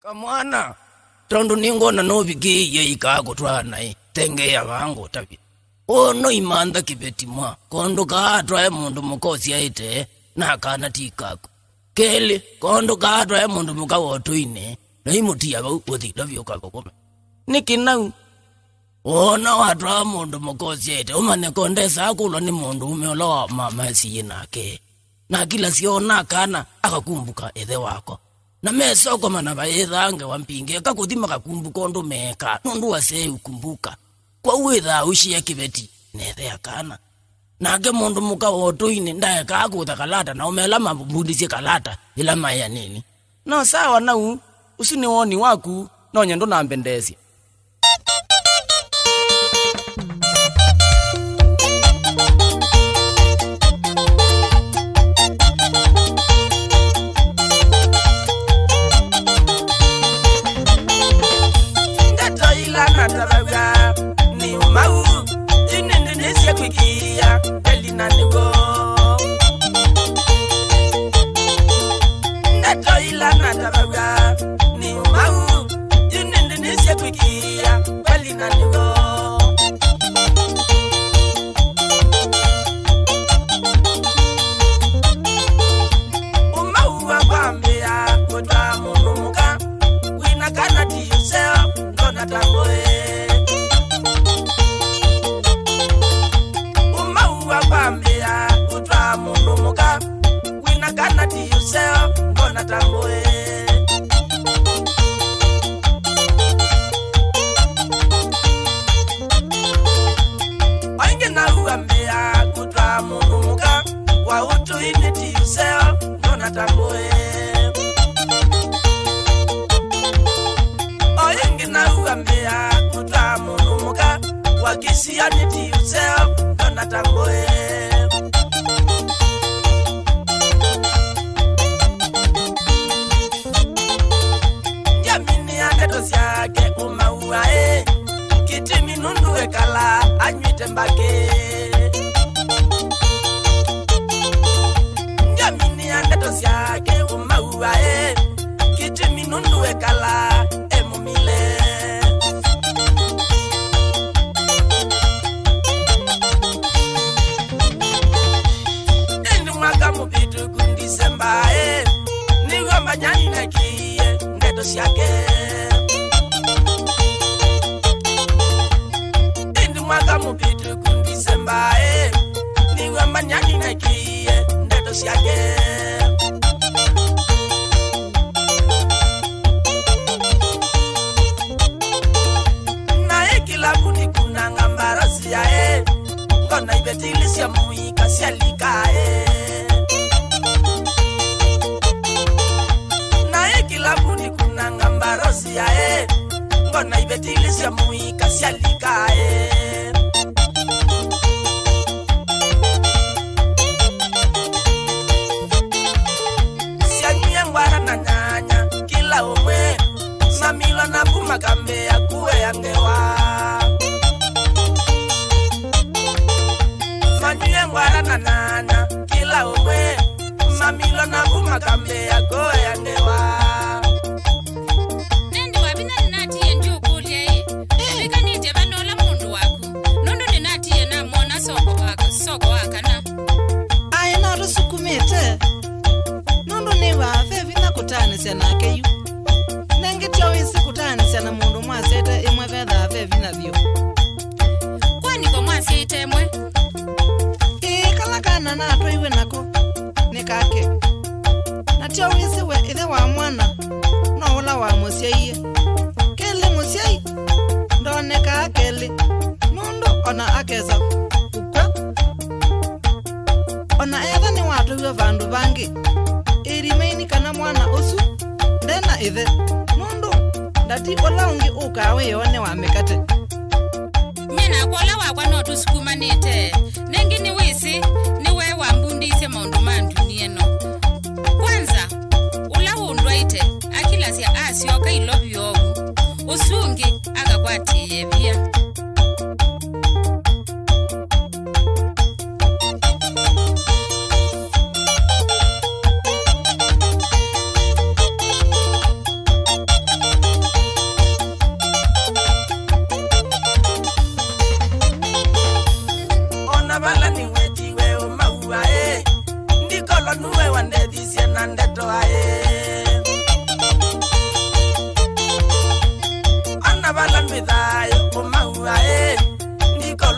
Kamwana tondo ningona novigi yeikago twana tenge ya vangu tabi ono imanda kibetimwa kondo kaatwa mundu mukosi aite nakana tikako kele kondo kaatwa mundu mukawotoine naimutia ba uthi lovyo kakokome nikinau ono atwa mundu mukosi aite umane kondesa akulo ni mundu umeoloa mama siyinake na kila siona kana akakumbuka ethe wako na mesoko mana baethange wampinge kakuthima kakumbuka ndo meka nundu wase ukumbuka kwa wetha ushia kibeti nethe akana nake mundu muka wotoine ndaye kakutha kalata na umela mabundisi kalata ila maya nini no sawa nau usini woni waku no nyendo nambendesi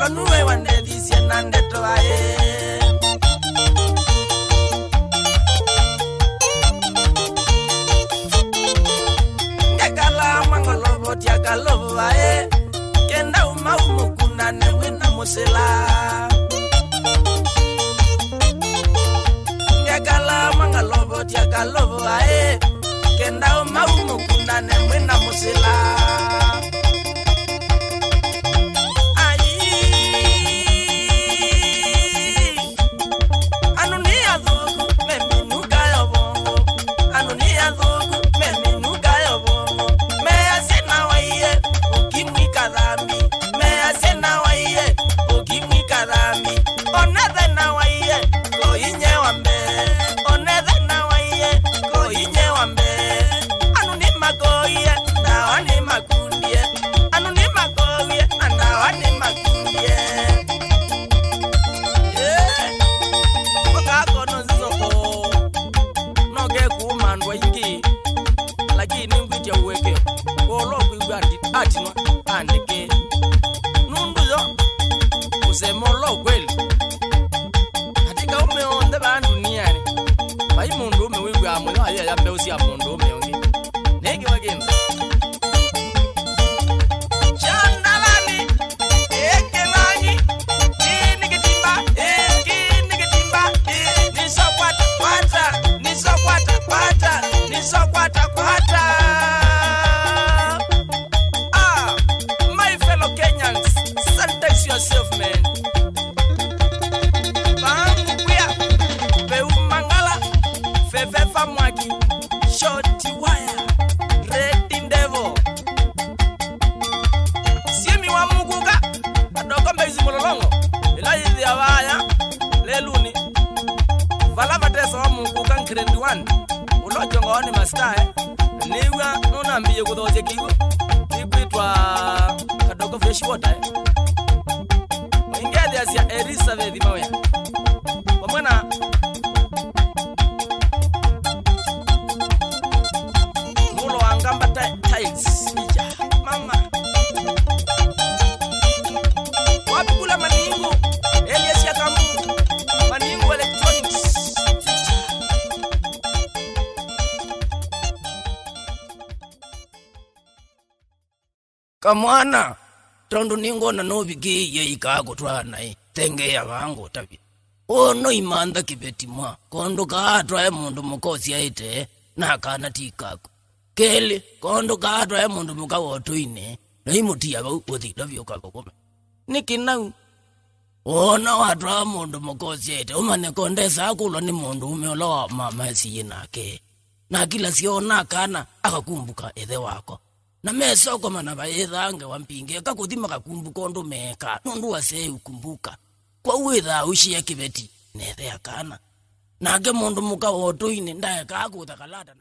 onuwe wanedhisye na ndeto aye ngekala mangolobo tiakalobo aye kenda umaumukundane wina musila ngekala mangolobo tiakalobo aye kenda umaumukundane wina musila kamwana tondo ningona nobigiye ikagotwana tengeya bango tabi ono imanda kibetimwa kondo kaatwa mundu mukosi aite nakana tikako kele kondo kaatwa mundu mukawotoine naimutia ba uthida byokakokome nikinau ona watwa mundu mukosi aite umane kondesa akulo ni mundu umeola mama siyinake na kila siona kana akakumbuka ethe wako na mesoko mana baethange wampinge kakuthima kakumbuka ndo meka nundu wase ukumbuka kwa wetha ushia kibeti nethe akana nake mundu muka wotoine ndaye kakutha kalata